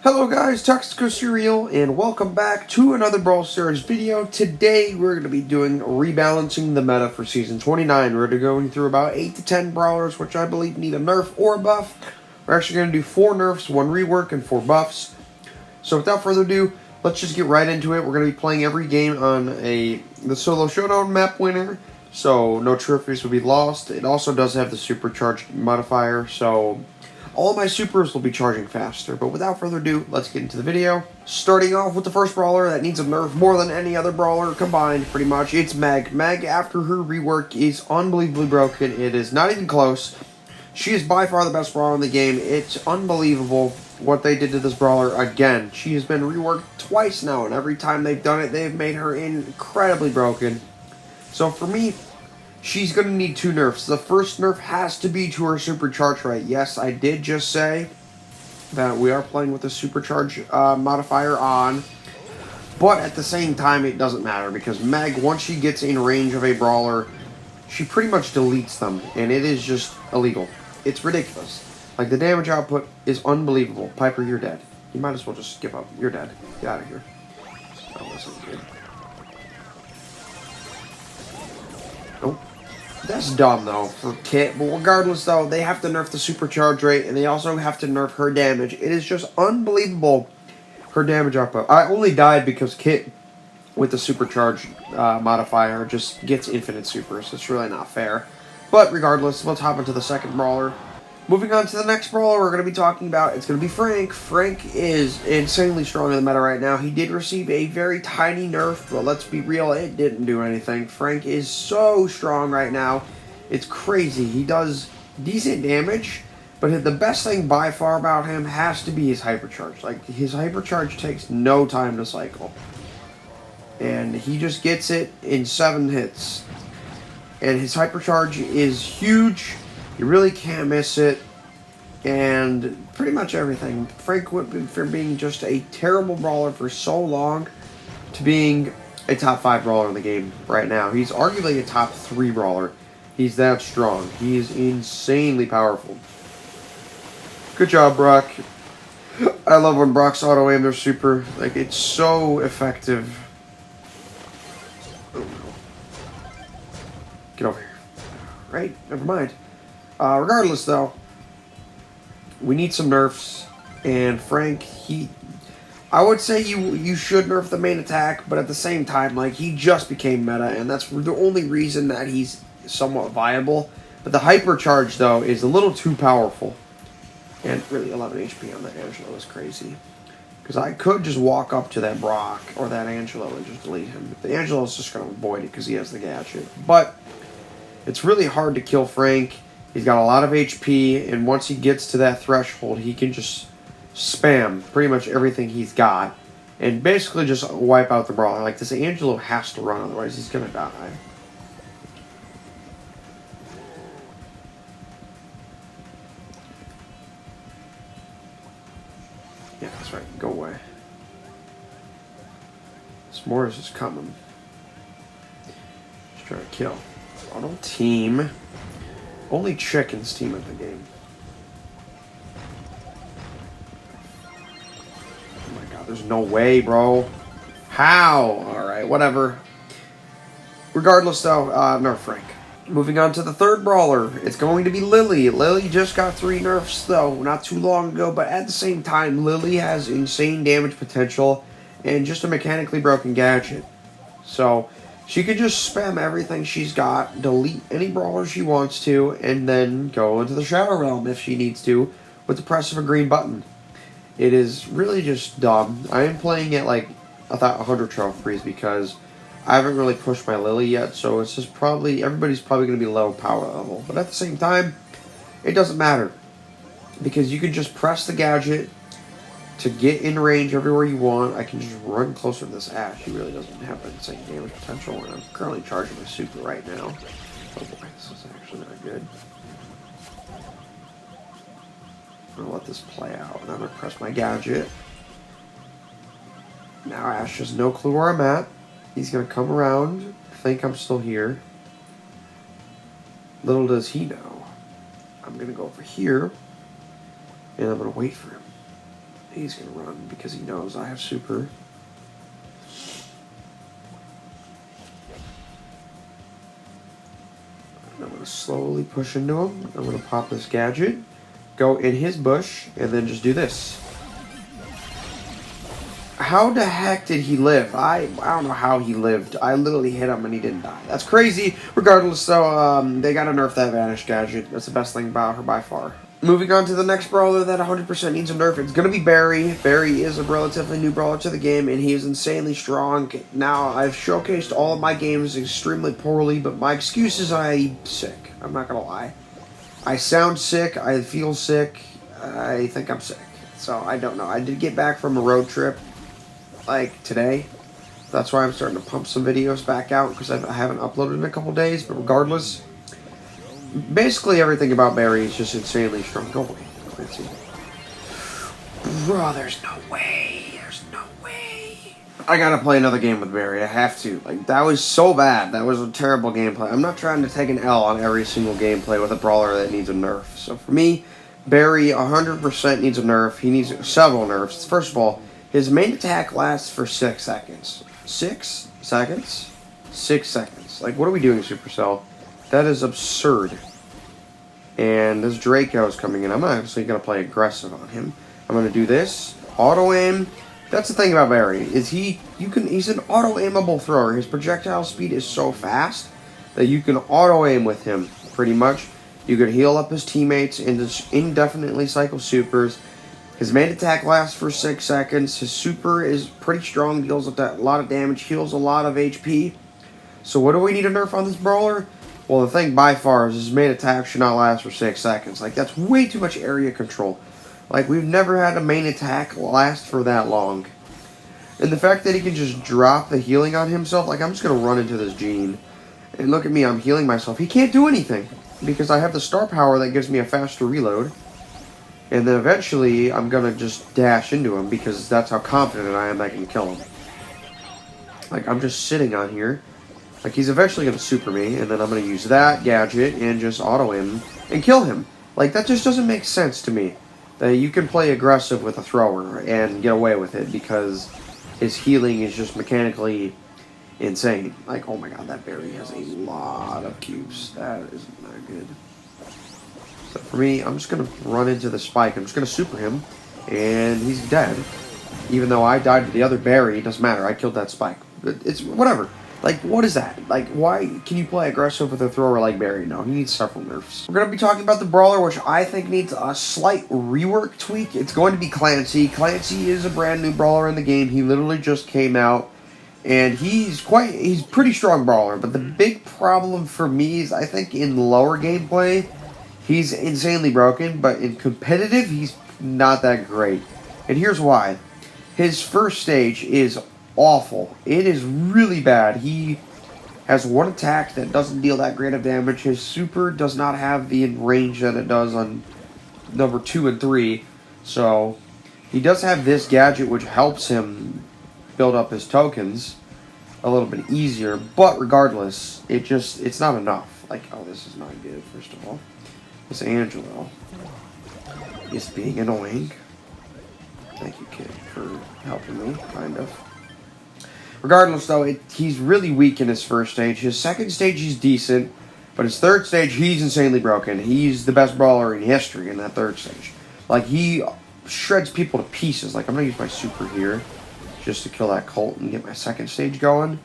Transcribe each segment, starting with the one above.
Hello guys, Toxico Cereal, and welcome back to another Brawl Stars video. Today we're going to be doing rebalancing the meta for Season 29. We're going through about 8 to 10 brawlers, which I believe need a nerf or a buff. We're actually going to do 4 nerfs, 1 rework, and 4 buffs. So without further ado, let's just get right into it. We're going to be playing every game on the Solo Showdown map winner, so no trophies will be lost. It also does have the supercharged modifier, so all of my supers will be charging faster. But without further ado, let's get into the video. Starting off with the first brawler that needs a nerf more than any other brawler combined, pretty much. It's Meg. Meg, after her rework, is unbelievably broken. It is not even close. She is by far the best brawler in the game. It's unbelievable what they did to this brawler again. She has been reworked twice now, and every time they've done it, they've made her incredibly broken. So for me, she's going to need 2 nerfs. The first nerf has to be to her supercharge rate. Yes, I did just say that we are playing with the supercharge modifier on. But at the same time, it doesn't matter. Because Meg, once she gets in range of a brawler, she pretty much deletes them. And it is just illegal. It's ridiculous. Like, the damage output is unbelievable. Piper, you're dead. You might as well just give up. You're dead. Get out of here. Oh, this is good. Nope. That's dumb, though, for Kit. But regardless, though, they have to nerf the supercharge rate, and they also have to nerf her damage. It is just unbelievable, her damage output. I only died because Kit, with the supercharge modifier, just gets infinite supers. It's really not fair. But regardless, let's hop into the second brawler. Moving on to the next brawler we're going to be talking about, it's going to be Frank. Frank is insanely strong in the meta right now. He did receive a very tiny nerf, but let's be real, it didn't do anything. Frank is so strong right now. It's crazy. He does decent damage, but the best thing by far about him has to be his hypercharge. Like, his hypercharge takes no time to cycle. And he just gets it in 7 hits. And his hypercharge is huge. You really can't miss it, and pretty much everything. Frank went from being just a terrible brawler for so long to being a top 5 brawler in the game right now. He's arguably a top 3 brawler. He's that strong. He's insanely powerful. Good job, Brock. I love when Brock's auto-aim their super. Like, it's so effective. Get over here. Right? Never mind. Regardless, though, we need some nerfs, and Frank, I would say you should nerf the main attack, but at the same time, like, he just became meta, and that's the only reason that he's somewhat viable. But the hypercharge, though, is a little too powerful, and really 11 HP on that Angelo is crazy. Because I could just walk up to that Brock or that Angelo and just delete him. But the Angelo is just going to avoid it because he has the gadget. But it's really hard to kill Frank. He's got a lot of HP, and once he gets to that threshold, he can just spam pretty much everything he's got and basically just wipe out the brawler. Like, this Angelo has to run, otherwise he's going to die. Yeah, that's right. Go away. S'mores is coming. Just trying to kill. Auto team. Only chickens team at the game. Oh my god, there's no way, bro. How? Alright, whatever. Regardless, though, nerf Frank. Moving on to the third brawler. It's going to be Lily. Lily just got 3 nerfs, though, not too long ago. But at the same time, Lily has insane damage potential and just a mechanically broken gadget. So she could just spam everything she's got, delete any brawler she wants to, and then go into the Shadow Realm if she needs to with the press of a green button. It is really just dumb. I am playing at like 100 trophies because I haven't really pushed my Lily yet, so it's just everybody's probably going to be low power level. But at the same time, it doesn't matter because you can just press the gadget to get in range everywhere you want. I can just run closer to this Ash. He really doesn't have the same damage potential, and I'm currently charging my super right now. Oh boy, this is actually not good. I'm going to let this play out, and I'm going to press my gadget. Now Ash has no clue where I'm at. He's going to come around, think I'm still here. Little does he know, I'm going to go over here, and I'm going to wait for him. He's going to run because he knows I have super. I'm going to slowly push into him. I'm going to pop this gadget, go in his bush, and then just do this. How the heck did he live? I don't know how he lived. I literally hit him and he didn't die. That's crazy. Regardless, though, they got to nerf that Vanish gadget. That's the best thing about her by far. Moving on to the next brawler that 100% needs a nerf, it's going to be Barry. Barry is a relatively new brawler to the game, and he is insanely strong. Now, I've showcased all of my games extremely poorly, but my excuse is I'm sick. I'm not going to lie. I sound sick. I feel sick. I think I'm sick. So, I don't know. I did get back from a road trip, like, today. That's why I'm starting to pump some videos back out, because I haven't uploaded in a couple days, but regardless... Basically, everything about Barry is just insanely strong. Go away, Clancy. Bro, there's no way. There's no way. I gotta play another game with Barry. I have to. Like, that was so bad. That was a terrible gameplay. I'm not trying to take an L on every single gameplay with a brawler that needs a nerf. So for me, Barry 100% needs a nerf. He needs several nerfs. First of all, his main attack lasts for 6 seconds. 6 seconds? 6 seconds. Like, what are we doing, Supercell? That is absurd. And this Draco is coming in. I'm actually going to play aggressive on him. I'm going to do this. Auto aim. That's the thing about Barry. Is he's an auto aimable thrower. His projectile speed is so fast that you can auto aim with him pretty much. You can heal up his teammates and just indefinitely cycle supers. His main attack lasts for 6 seconds. His super is pretty strong. Deals a lot of damage. Heals a lot of HP. So what do we need to nerf on this brawler? Well, the thing by far is his main attack should not last for 6 seconds. Like, that's way too much area control. Like, we've never had a main attack last for that long. And the fact that he can just drop the healing on himself, like, I'm just going to run into this Gene. And look at me, I'm healing myself. He can't do anything. Because I have the star power that gives me a faster reload. And then eventually, I'm going to just dash into him because that's how confident I am I can kill him. Like, I'm just sitting on here. Like, he's eventually going to super me, and then I'm going to use that gadget and just auto him and kill him. Like, that just doesn't make sense to me. That you can play aggressive with a thrower and get away with it because his healing is just mechanically insane. Like, oh my god, that Barry has a lot of cubes. That is not good. So for me, I'm just going to run into the spike. I'm just going to super him, and he's dead. Even though I died to the other Barry, it doesn't matter. I killed that spike. It's whatever. Like, what is that? Like, why can you play aggressive with a thrower like Barry? No, he needs several nerfs. We're going to be talking about the brawler, which I think needs a slight rework tweak. It's going to be Clancy. Clancy is a brand new brawler in the game. He literally just came out, and he's pretty strong brawler. But the big problem for me is I think in lower gameplay, he's insanely broken. But in competitive, he's not that great. And here's why. His first stage is awful. It is really bad. He has one attack that doesn't deal that great of damage. His super does not have the range that it does on number 2 and 3. So he does have this gadget which helps him build up his tokens a little bit easier. But regardless, it's not enough. Like, oh, this is not good, first of all. This Angelo is being annoying. Thank you, kid, for helping me, kind of. Regardless, though, he's really weak in his first stage. His second stage, he's decent. But his third stage, he's insanely broken. He's the best brawler in history in that third stage. Like, he shreds people to pieces. Like, I'm going to use my super here just to kill that Colt and get my second stage going.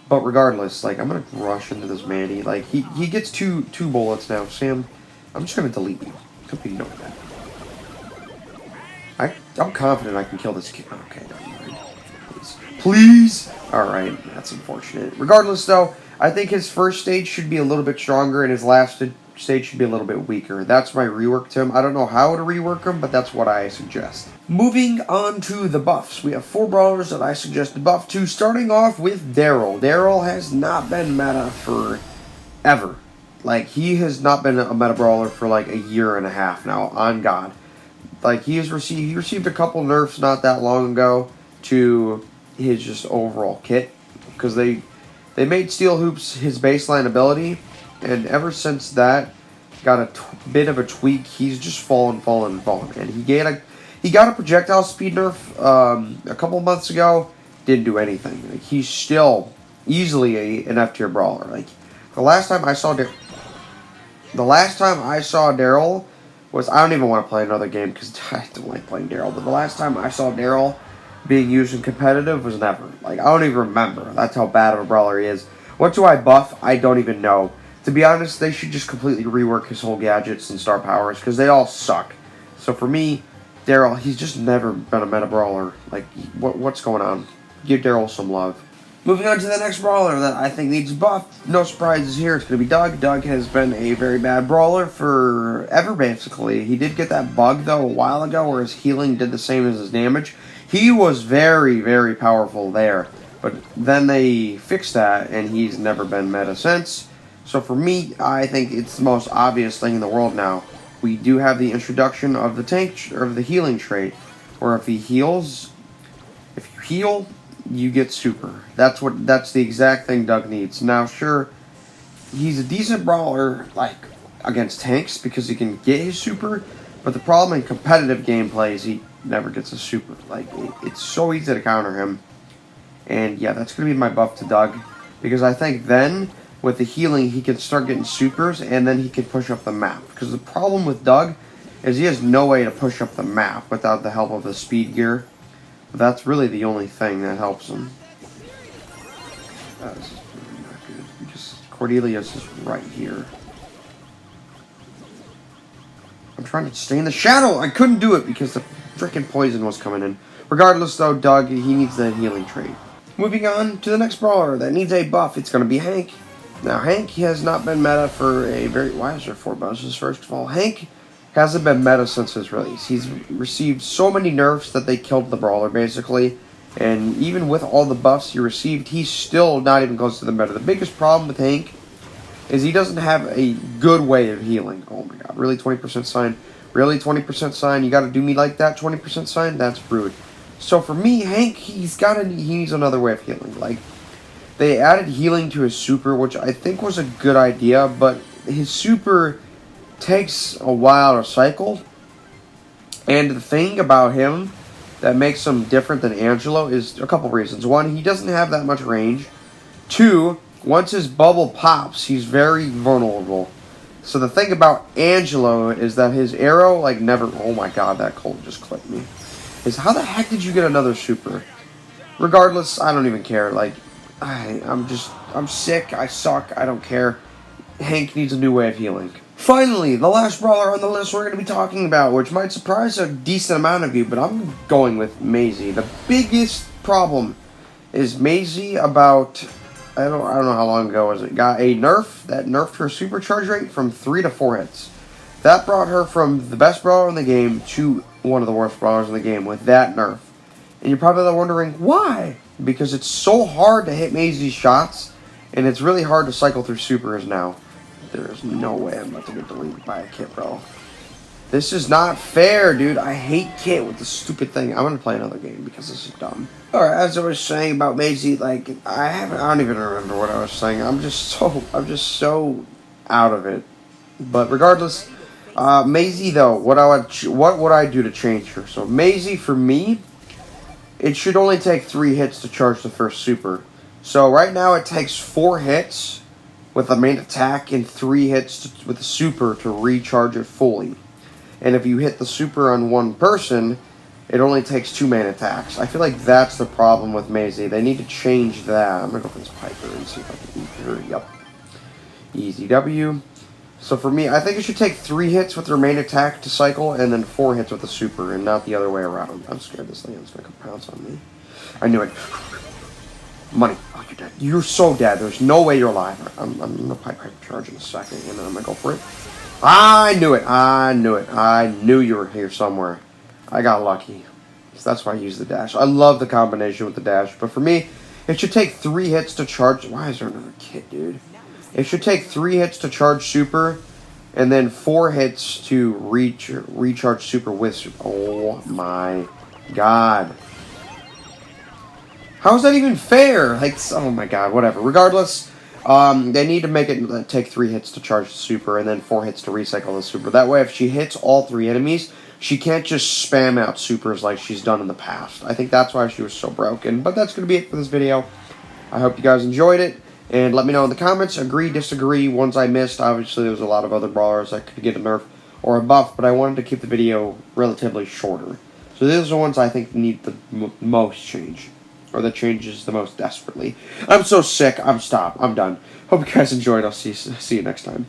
But regardless, like, I'm going to rush into this Manny. Like, he gets two bullets now. Sam, I'm just going to delete you. Hope you know that. I'm confident I can kill this kid. Okay, never mind. Please! Alright, that's unfortunate. Regardless, though, I think his first stage should be a little bit stronger and his last stage should be a little bit weaker. That's my rework to him. I don't know how to rework him, but that's what I suggest. Moving on to the buffs. We have 4 brawlers that I suggest to buff to, starting off with Daryl. Daryl has not been meta for ever. Like, he has not been a meta brawler for like a year and a half now, on God. Like, he received a couple nerfs not that long ago to his just overall kit, because they made Steel Hoops his baseline ability, and ever since that got a bit of a tweak, he's just fallen, and he He got a projectile speed nerf a couple months ago. Didn't do anything. Like, he's still easily an F tier brawler. Like, the last time I saw Daryl was, I don't even want to play another game because I don't like playing Daryl. But the last time I saw Daryl being used in competitive was never. Like, I don't even remember. That's how bad of a brawler he is. What do I buff? I don't even know. To be honest, they should just completely rework his whole gadgets and star powers because they all suck. So for me, Daryl, he's just never been a meta brawler. Like, what's going on? Give Daryl some love. Moving on to the next brawler that I think needs a buff. No surprises here. It's going to be Doug. Doug has been a very bad brawler forever, basically. He did get that bug, though, a while ago where his healing did the same as his damage. He was very, very powerful there. But then they fixed that, and he's never been meta since. So for me, I think it's the most obvious thing in the world now. We do have the introduction of the tank, or the healing trait, where if you heal, you get super. That's the exact thing Doug needs. Now, sure, he's a decent brawler, like, against tanks, because he can get his super, but the problem in competitive gameplay is he never gets a super. Like, it's so easy to counter him. And yeah, that's going to be my buff to Doug, because I think then, with the healing, he can start getting supers, and then he can push up the map. Because the problem with Doug is he has no way to push up the map without the help of the speed gear. That's really the only thing that helps him. That is really not good, because Cordelia's is right here. I'm trying to stay in the shadow! I couldn't do it because the frickin' poison was coming in. Regardless, though, Doug, he needs that healing trait. Moving on to the next brawler that needs a buff. It's going to be Hank. Now, Hank, he has not been meta for a very... Why is there 4 buzzes? First of all, Hank hasn't been meta since his release. He's received so many nerfs that they killed the brawler, basically. And even with all the buffs he received, he's still not even close to the meta. The biggest problem with Hank is he doesn't have a good way of healing. Oh my god, really 20% sign? Really 20% sign? You gotta do me like that, 20% sign? That's rude. So for me, Hank, he needs another way of healing. Like, they added healing to his super, which I think was a good idea, but his super takes a while to cycle. And the thing about him that makes him different than Angelo is a couple reasons. One, he doesn't have that much range. Two, once his bubble pops, he's very vulnerable. So the thing about Angelo is that his arrow, like, never... Oh my god, that cold just clipped me. Is how the heck did you get another super? Regardless, I don't even care. Like, I'm sick, I suck, I don't care. Hank needs a new way of healing. Finally, the last brawler on the list we're going to be talking about, which might surprise a decent amount of you, but I'm going with Mais. The biggest problem is Mais about, I don't know how long ago was it, got a nerf that nerfed her supercharge rate from 3 to 4 hits. That brought her from the best brawler in the game to one of the worst brawlers in the game with that nerf. And you're probably wondering, why? Because it's so hard to hit Maisie's shots, and it's really hard to cycle through supers now. There is no way I'm about to get deleted by a kit, bro. This is not fair, dude. I hate kit with the stupid thing. I'm gonna play another game because this is dumb. Alright, as I was saying about Maisie, like, I don't even remember what I was saying. I'm just so out of it. But regardless, Maisie though, what would I do to change her? So Maisie, for me, it should only take 3 hits to charge the first super. So right now it takes 4 hits with the main attack and 3 hits with the super to recharge it fully. And if you hit the super on one person, it only takes 2 main attacks. I feel like that's the problem with Maisie. They need to change that. I'm going to go for this Piper and see if I can beat her. Yep. Easy W. So for me, I think it should take 3 hits with their main attack to cycle, and then 4 hits with the super, and not the other way around. I'm scared this thing is going to come pounce on me. I knew it. Money. Oh, you're dead. You're so dead. There's no way you're alive. I'm going to Piper charge in a second, and then I'm going to go for it. I knew it. I knew it. I knew you were here somewhere. I got lucky. So that's why I use the dash. I love the combination with the dash, but for me, it should take 3 hits to charge. Why is there another kit, dude? It should take 3 hits to charge super, and then 4 hits to recharge super with super. Oh my god. How is that even fair? Like, oh my god, whatever. Regardless, they need to make it take 3 hits to charge the super, and then 4 hits to recycle the super. That way, if she hits all 3 enemies, she can't just spam out supers like she's done in the past. I think that's why she was so broken. But that's going to be it for this video. I hope you guys enjoyed it. And let me know in the comments, agree, disagree, ones I missed. Obviously, there was a lot of other brawlers that could get a nerf or a buff, but I wanted to keep the video relatively shorter. So these are the ones I think need the most change, or the changes the most desperately. I'm so sick. I'm done. Hope you guys enjoyed. I'll see you next time.